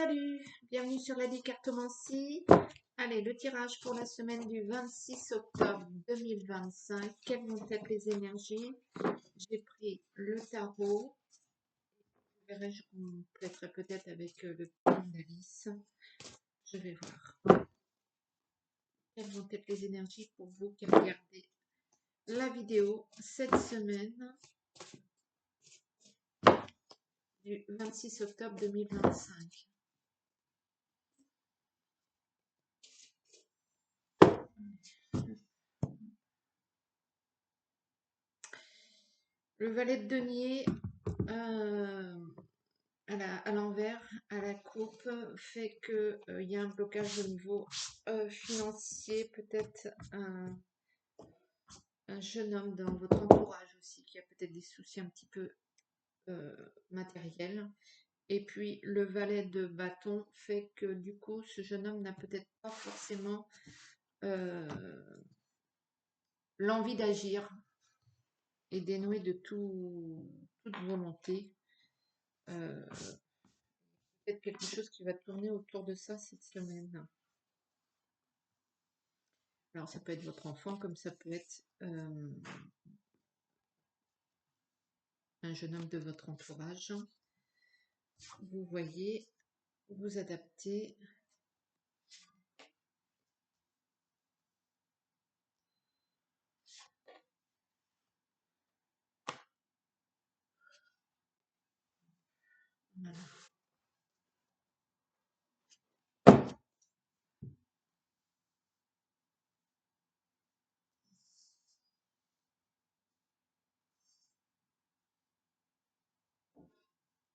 Salut, bienvenue sur la Cartomancie. Allez, le tirage pour la semaine du 26 octobre 2025. Quelles vont être les énergies? J'ai pris le tarot. Je verrai, je compléterai peut-être avec le plan d'Alice. Je vais voir. Quelles vont être les énergies pour vous qui regardez la vidéo cette semaine du 26 octobre 2025. Le valet de denier à l'envers, à la coupe, fait que il y a un blocage au niveau financier, peut-être un jeune homme dans votre entourage aussi qui a peut-être des soucis un petit peu matériels. Et puis le valet de bâton fait que du coup ce jeune homme n'a peut-être pas forcément l'envie d'agir et dénué de toute volonté. Peut-être quelque chose qui va tourner autour de ça cette semaine. Alors ça peut être votre enfant comme ça peut être un jeune homme de votre entourage. Vous voyez, vous adaptez. Voilà.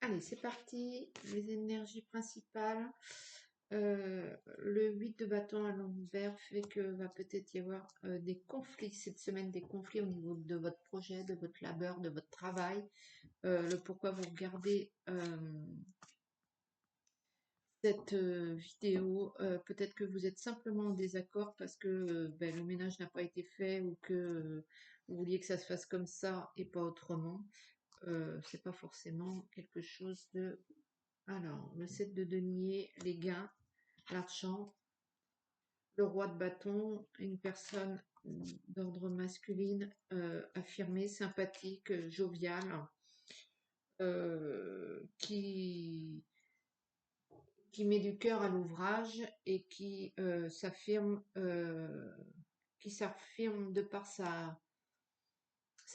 Allez, c'est parti. Les énergies principales. Le 8 de bâton à l'envers fait que va peut-être y avoir des conflits cette semaine, des conflits au niveau de votre projet, de votre labeur, de votre travail. Le pourquoi vous regardez cette vidéo, peut-être que vous êtes simplement en désaccord parce que le ménage n'a pas été fait ou que vous vouliez que ça se fasse comme ça et pas autrement. C'est pas forcément quelque chose de... Alors, le 7 de denier, les gains, l'argent, le roi de bâton, une personne d'ordre masculine, affirmée, sympathique, joviale, qui met du cœur à l'ouvrage et qui s'affirme de par sa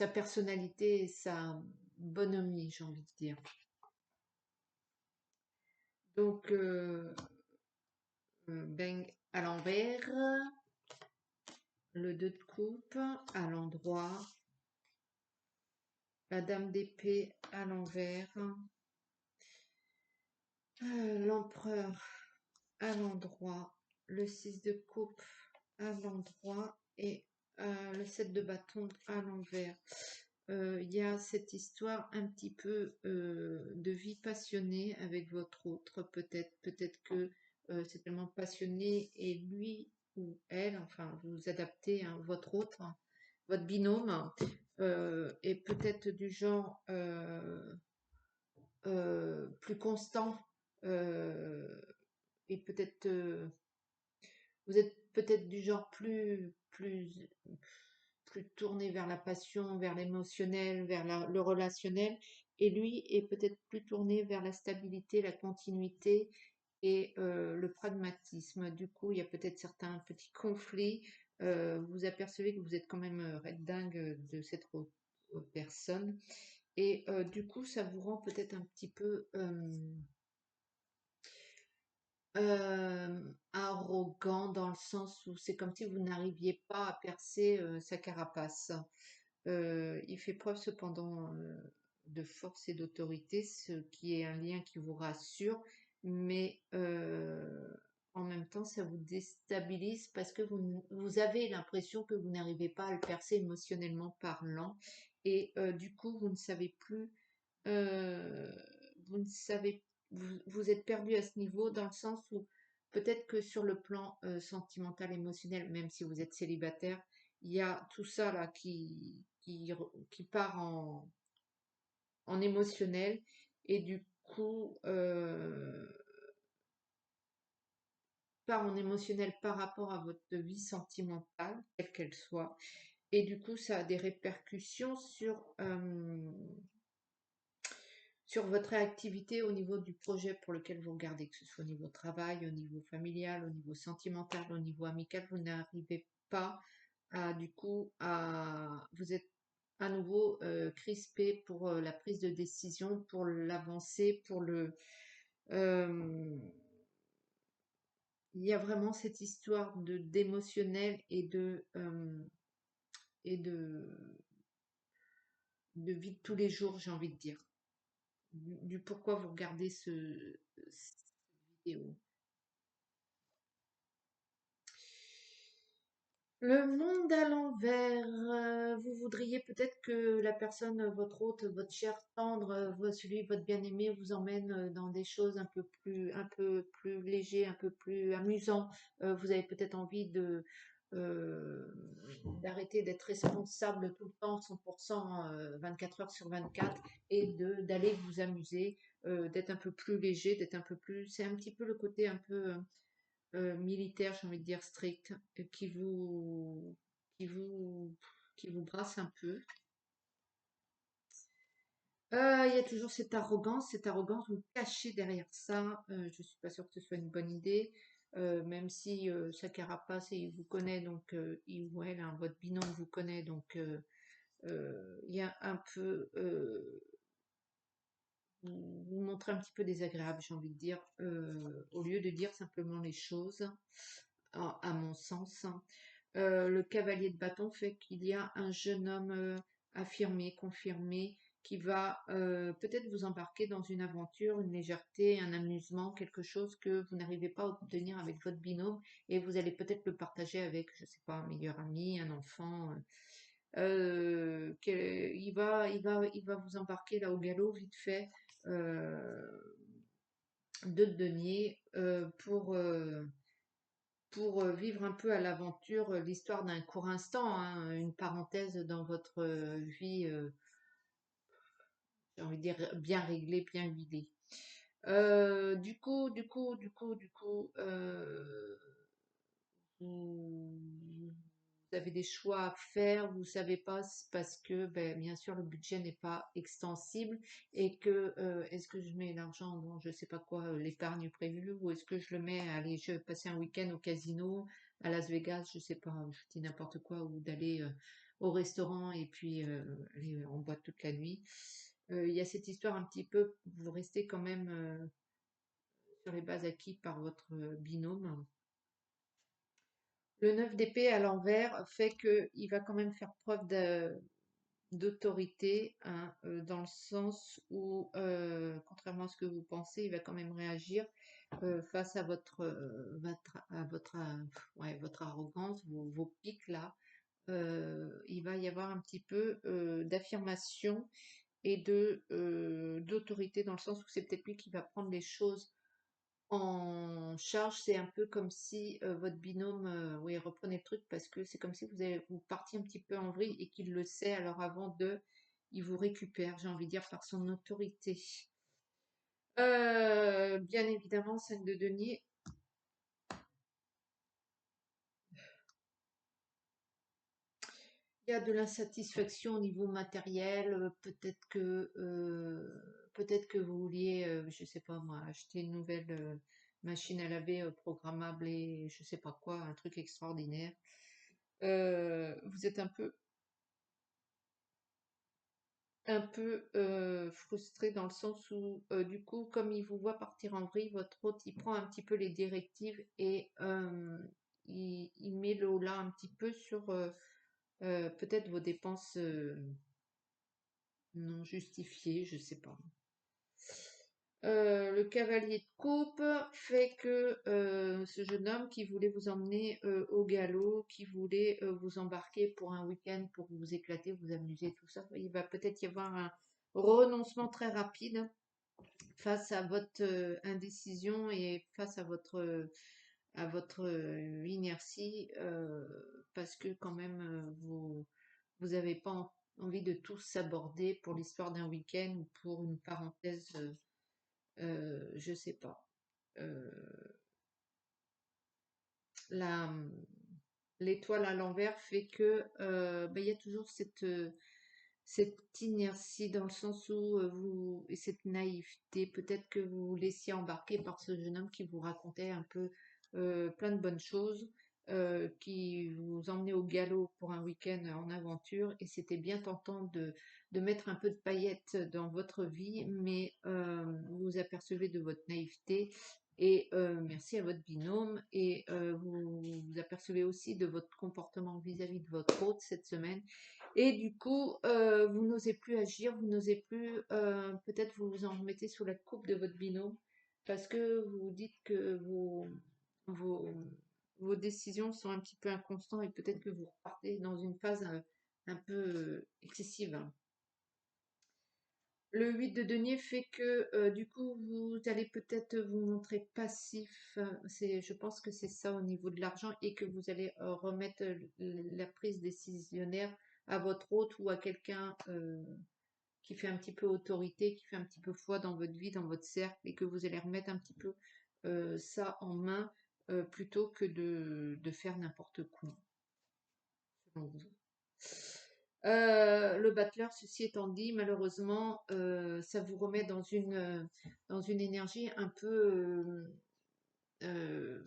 personnalité et sa bonhomie, j'ai envie de dire. Donc, à l'envers, le 2 de coupe à l'endroit, la dame d'épée à l'envers, l'empereur à l'endroit, le 6 de coupe à l'endroit et le 7 de bâton à l'envers. Il y a cette histoire un petit peu de vie passionnée avec votre autre, peut-être que c'est tellement passionné et lui ou elle, enfin vous adaptez votre autre, votre binôme, est peut-être du genre plus constant et peut-être vous êtes peut-être du genre plus tourné vers la passion, vers l'émotionnel, vers le relationnel, et lui est peut-être plus tourné vers la stabilité, la continuité et le pragmatisme. Du coup, il y a peut-être certains petits conflits. Vous apercevez que vous êtes quand même red dingue de cette personne, et du coup, ça vous rend peut-être un petit peu arrogant dans le sens où c'est comme si vous n'arriviez pas à percer sa carapace. Il fait preuve cependant de force et d'autorité, ce qui est un lien qui vous rassure, mais en même temps ça vous déstabilise parce que vous avez l'impression que vous n'arrivez pas à le percer émotionnellement parlant, et du coup vous ne savez plus, euh, vous ne savez, vous êtes perdu à ce niveau dans le sens où peut-être que sur le plan sentimental, émotionnel, même si vous êtes célibataire, il y a tout ça là qui part en émotionnel, et du coup part en émotionnel par rapport à votre vie sentimentale, quelle qu'elle soit. Et du coup, ça a des répercussions sur votre réactivité au niveau du projet pour lequel vous regardez, que ce soit au niveau travail, au niveau familial, au niveau sentimental, au niveau amical, vous n'arrivez pas à, du coup, vous êtes à nouveau crispé pour la prise de décision, pour l'avancée, euh, il y a vraiment cette histoire d'émotionnel et de vie de tous les jours, j'ai envie de dire. Du pourquoi vous regardez cette vidéo. Le monde à l'envers. Vous voudriez peut-être que la personne, votre hôte, votre cher tendre, celui, votre bien-aimé, vous emmène dans des choses un peu plus léger, un peu plus amusant. Vous avez peut-être envie euh, d'arrêter d'être responsable tout le temps, 100%, 24 heures sur 24, et d'aller vous amuser, d'être un peu plus léger, d'être un peu plus. C'est un petit peu le côté un peu militaire, j'ai envie de dire strict, qui vous, qui vous brasse un peu. Il y a toujours cette arrogance, vous cachez derrière ça. Je suis pas sûre que ce soit une bonne idée, même si sa carapace, et il vous connaît, donc il ou elle, hein, votre binôme vous connaît, donc il y a un peu, vous montrez un petit peu désagréable, j'ai envie de dire, au lieu de dire simplement les choses, à mon sens. Le cavalier de bâton fait qu'il y a un jeune homme affirmé, confirmé, qui va peut-être vous embarquer dans une aventure, une légèreté, un amusement, quelque chose que vous n'arrivez pas à obtenir avec votre binôme, et vous allez peut-être le partager avec, je sais pas, un meilleur ami, un enfant. Il va vous embarquer là au galop vite fait de denier pour vivre un peu à l'aventure l'histoire d'un court instant, hein, une parenthèse dans votre vie, j'ai envie de dire bien réglée, bien huilée. Du coup, vous avez des choix à faire, vous savez pas parce que, ben, bien sûr, le budget n'est pas extensible et que est-ce que je mets l'argent dans je sais pas quoi, l'épargne prévue, ou est-ce que je le mets, allez, je vais passer un week-end au casino à Las Vegas, je sais pas, je dis n'importe quoi, ou d'aller au restaurant et puis aller en boîte toute la nuit. Il y a cette histoire un petit peu, vous restez quand même sur les bases acquises par votre binôme. Le 9 d'épée à l'envers fait qu'il va quand même faire preuve d'autorité, hein, dans le sens où, contrairement à ce que vous pensez, il va quand même réagir face à votre arrogance, vos pics là. Il va y avoir un petit peu d'affirmation et d'autorité, dans le sens où c'est peut-être lui qui va prendre les choses en charge. C'est un peu comme si votre binôme, oui, reprenait le truc, parce que c'est comme si vous partiez un petit peu en vrille et qu'il le sait. Alors il vous récupère, j'ai envie de dire, par son autorité. Bien évidemment, 5 de denier. Il y a de l'insatisfaction au niveau matériel. Peut-être que vous vouliez, je sais pas moi, acheter une nouvelle machine à laver programmable et je sais pas quoi, un truc extraordinaire. Vous êtes un peu frustré, dans le sens où, du coup, comme il vous voit partir en vrille, votre hôte, il prend un petit peu les directives et il met le haut là un petit peu sur peut-être vos dépenses non justifiées, je sais pas. Le cavalier de coupe fait que ce jeune homme qui voulait vous emmener au galop, qui voulait vous embarquer pour un week-end, pour vous éclater, vous amuser, tout ça, il va peut-être y avoir un renoncement très rapide face à votre indécision et face à votre inertie, parce que quand même vous avez pas envie de tout s'aborder pour l'histoire d'un week-end ou pour une parenthèse. Je sais pas. Euh, la, l'étoile à l'envers fait que ben, il y a toujours cette inertie dans le sens où et cette naïveté, peut-être que vous vous laissiez embarquer par ce jeune homme qui vous racontait un peu plein de bonnes choses, qui vous emmenait au galop pour un week-end en aventure, et c'était bien tentant de mettre un peu de paillettes dans votre vie, mais vous vous apercevez de votre naïveté. Et merci à votre binôme, et vous vous apercevez aussi de votre comportement vis-à-vis de votre hôte cette semaine, et du coup, vous n'osez plus agir, vous n'osez plus, peut-être vous vous en remettez sous la coupe de votre binôme parce que vous vous dites que vos, vos décisions sont un petit peu inconstantes, et peut-être que vous repartez dans une phase un peu excessive. Le 8 de denier fait que du coup vous allez peut-être vous montrer passif. Je pense que c'est ça au niveau de l'argent, et que vous allez remettre la prise décisionnaire à votre hôte ou à quelqu'un qui fait un petit peu autorité, qui fait un petit peu foi dans votre vie, dans votre cercle, et que vous allez remettre un petit peu ça en main plutôt que de faire n'importe quoi, selon vous. Le battleur, ceci étant dit, malheureusement, ça vous remet dans une énergie un peu euh,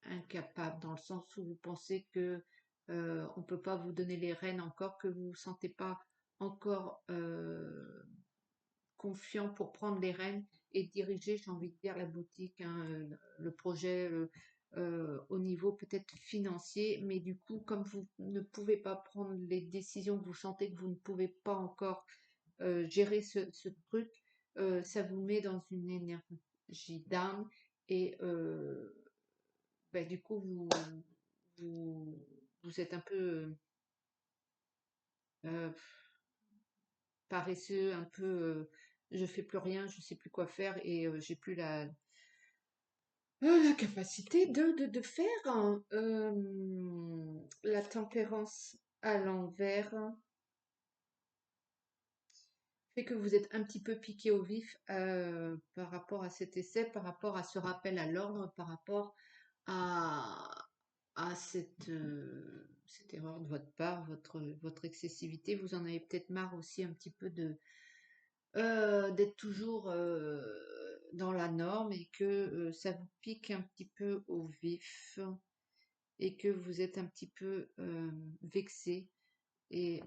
incapable, dans le sens où vous pensez que on peut pas vous donner les rênes encore, que vous vous sentez pas encore confiant pour prendre les rênes et diriger, j'ai envie de dire, la boutique, hein, le projet au niveau peut-être financier, mais du coup, comme vous ne pouvez pas prendre les décisions, vous sentez que vous ne pouvez pas encore gérer ce truc, ça vous met dans une énergie down, et ben, du coup, vous, vous êtes un peu euh, paresseux, un peu je fais plus rien, je sais plus quoi faire, et j'ai plus la capacité de faire, hein. La tempérance à l'envers fait que vous êtes un petit peu piqué au vif par rapport à cet essai, par rapport à ce rappel à l'ordre, par rapport à, à cette erreur de votre part, votre excessivité. Vous en avez peut-être marre aussi un petit peu d'être toujours dans la norme, et que ça vous pique un petit peu au vif, et que vous êtes un petit peu vexé, et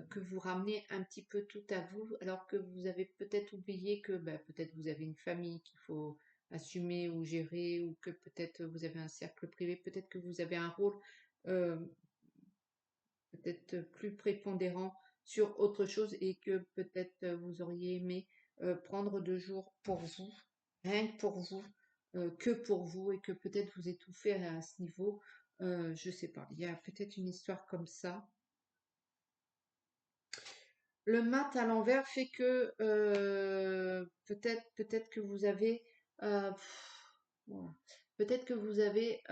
que vous ramenez un petit peu tout à vous, alors que vous avez peut-être oublié que bah, peut-être vous avez une famille qu'il faut assumer ou gérer, ou que peut-être vous avez un cercle privé, peut-être que vous avez un rôle euh, peut-être plus prépondérant sur autre chose, et que peut-être vous auriez aimé prendre 2 jours pour vous, rien que pour vous, que pour vous, et que peut-être vous étouffez à ce niveau. Je sais pas, il y a peut-être une histoire comme ça. Le mat à l'envers fait que peut-être que vous avez voilà. Peut-être que vous avez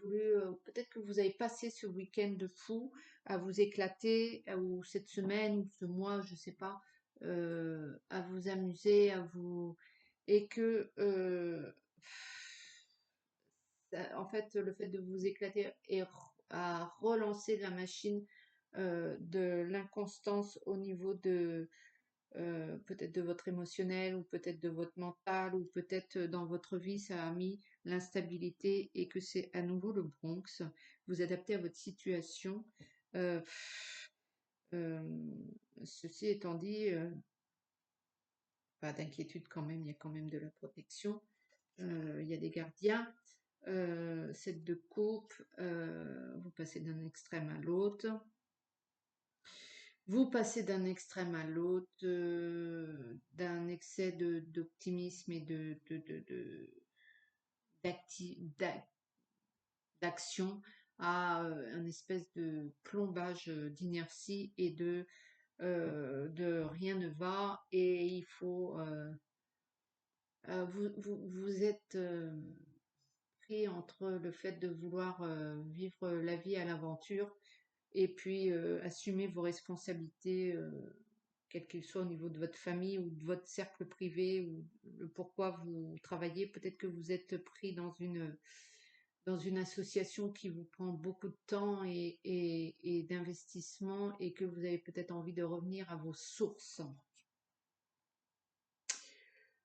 voulu, peut-être que vous avez passé ce week-end de fou à vous éclater, ou cette semaine ou ce mois, je sais pas, à vous amuser, et que en fait, le fait de vous éclater a relancé la machine de l'inconstance au niveau de peut-être de votre émotionnel, ou peut-être de votre mental, ou peut-être dans votre vie, ça a mis l'instabilité, et que c'est à nouveau le Bronx. Vous adaptez à votre situation. Euh, euh, Ceci étant dit, pas d'inquiétude quand même, il y a quand même de la protection. Il y a des gardiens. 7 de coupe, vous passez d'un extrême à l'autre. Vous passez d'un extrême à l'autre, d'un excès d'optimisme et d'action à un espèce de plombage d'inertie, et de rien ne va, et il faut vous êtes pris entre le fait de vouloir vivre la vie à l'aventure, et puis assumer vos responsabilités quel qu'il soit au niveau de votre famille ou de votre cercle privé ou le pourquoi vous travaillez. Peut-être que vous êtes pris dans une association qui vous prend beaucoup de temps et d'investissement et que vous avez peut-être envie de revenir à vos sources.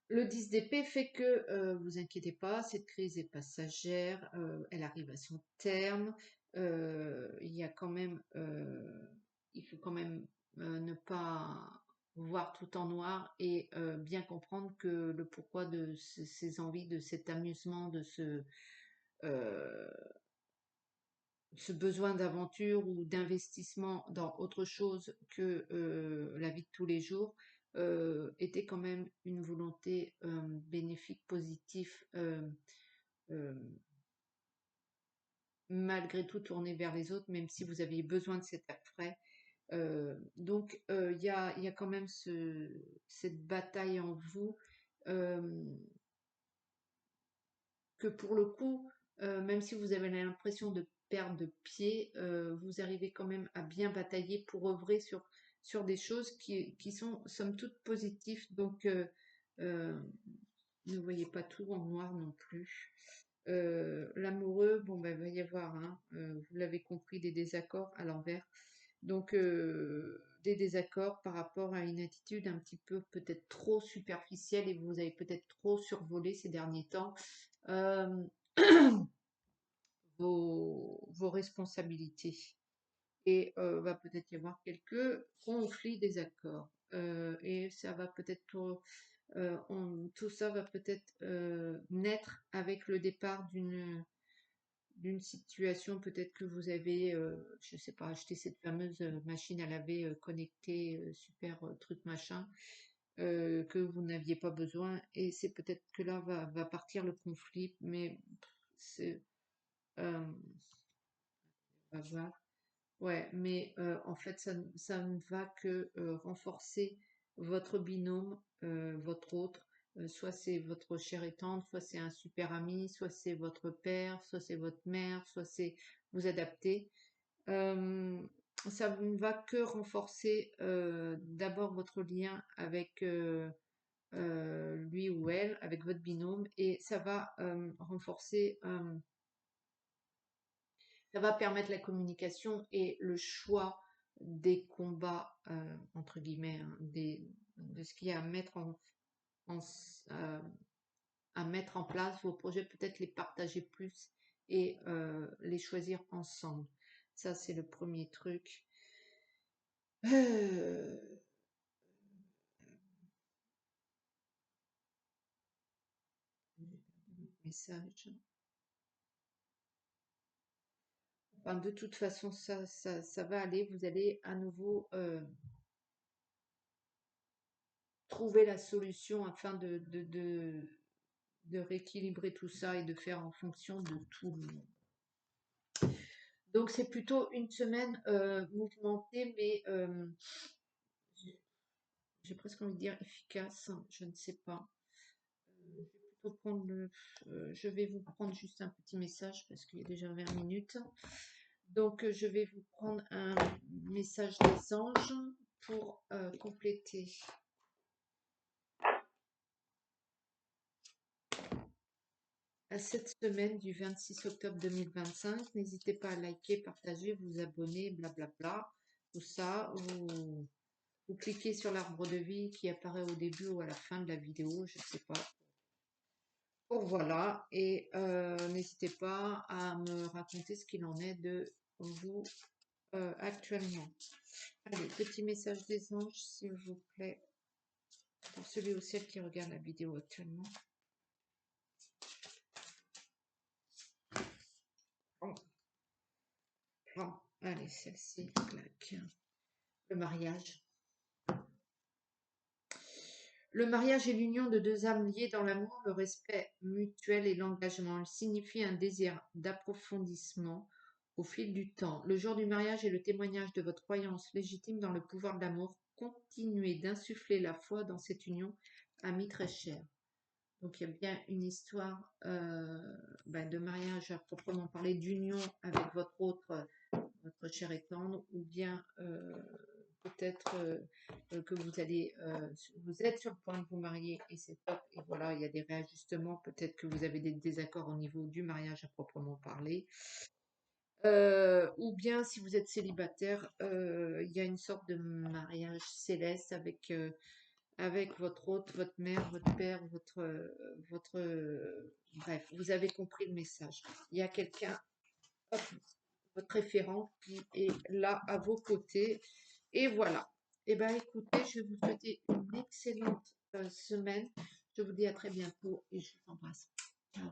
Le 10 d'épée fait que vous inquiétez pas, cette crise est passagère, elle arrive à son terme. Il y a quand même, il faut quand même ne pas voir tout en noir et bien comprendre que le pourquoi de ces envies, de cet amusement, de euh, ce besoin d'aventure ou d'investissement dans autre chose que la vie de tous les jours était quand même une volonté bénéfique, positive, euh, malgré tout tournée vers les autres, même si vous aviez besoin de cet air frais. Donc il y a quand même cette bataille en vous que pour le coup, même si vous avez l'impression de perdre de pied, vous arrivez quand même à bien batailler pour œuvrer sur des choses qui sont somme toute positives. Donc, ne voyez pas tout en noir non plus. L'amoureux, bon, ben, il va y avoir, hein, vous l'avez compris, des désaccords à l'envers. Donc, des désaccords par rapport à une attitude un petit peu peut-être trop superficielle et vous avez peut-être trop survolé ces derniers temps. Euh, vos responsabilités. Et va peut-être y avoir quelques conflits, désaccords. Et ça va peut-être tout ça va peut-être naître avec le départ d'une situation. Peut-être que vous avez, je sais pas, acheté cette fameuse machine à laver connectée, super truc machin, que vous n'aviez pas besoin. Et c'est peut-être que là va partir le conflit, mais c'est on va voir. Ouais, mais en fait, ça ne va que renforcer votre binôme, votre autre. Soit c'est votre cher et tendre, soit c'est un super ami, soit c'est votre père, soit c'est votre mère, soit c'est vous adapter. Euh, Ça ne va que renforcer d'abord votre lien avec lui ou elle, avec votre binôme, et ça va renforcer ça va permettre la communication et le choix des combats, entre guillemets, hein, de ce qu'il y a en à mettre en place, vos projets, peut-être les partager plus et les choisir ensemble. Ça, c'est le premier truc. Message. Enfin, de toute façon, ça va aller. Vous allez à nouveau trouver la solution afin de rééquilibrer tout ça et de faire en fonction de tout le monde. Donc c'est plutôt une semaine mouvementée, mais j'ai presque envie de dire efficace, je ne sais pas. Je vais vous prendre juste un petit message parce qu'il est déjà 20 minutes. Donc je vais vous prendre un message des anges pour compléter. À cette semaine du 26 octobre 2025, n'hésitez pas à liker, partager, vous abonner, blablabla. Tout ça, vous cliquez sur l'arbre de vie qui apparaît au début ou à la fin de la vidéo, je ne sais pas. Bon, voilà, et n'hésitez pas à me raconter ce qu'il en est de vous actuellement. Allez, petit message des anges, s'il vous plaît, pour celui ou celle qui regarde la vidéo actuellement. Bon, bon, allez, celle-ci, clac. Le mariage. Le mariage est l'union de deux âmes liées dans l'amour, le respect mutuel et l'engagement. Il signifie un désir d'approfondissement au fil du temps. Le jour du mariage est le témoignage de votre croyance légitime dans le pouvoir de l'amour. Continuez d'insuffler la foi dans cette union, amis très chers. Donc il y a bien une histoire de mariage à proprement parler, d'union avec votre cher et tendre, ou bien peut-être que vous êtes sur le point de vous marier et c'est top. Et voilà, il y a des réajustements. Peut-être que vous avez des désaccords au niveau du mariage à proprement parler. Ou bien si vous êtes célibataire, il y a une sorte de mariage céleste avec votre hôte, votre mère, votre père, bref, vous avez compris le message. Il y a quelqu'un, hop, votre référent qui est là à vos côtés. Et voilà. Eh bien, écoutez, je vais vous souhaiter une excellente semaine. Je vous dis à très bientôt et je vous embrasse. Ciao.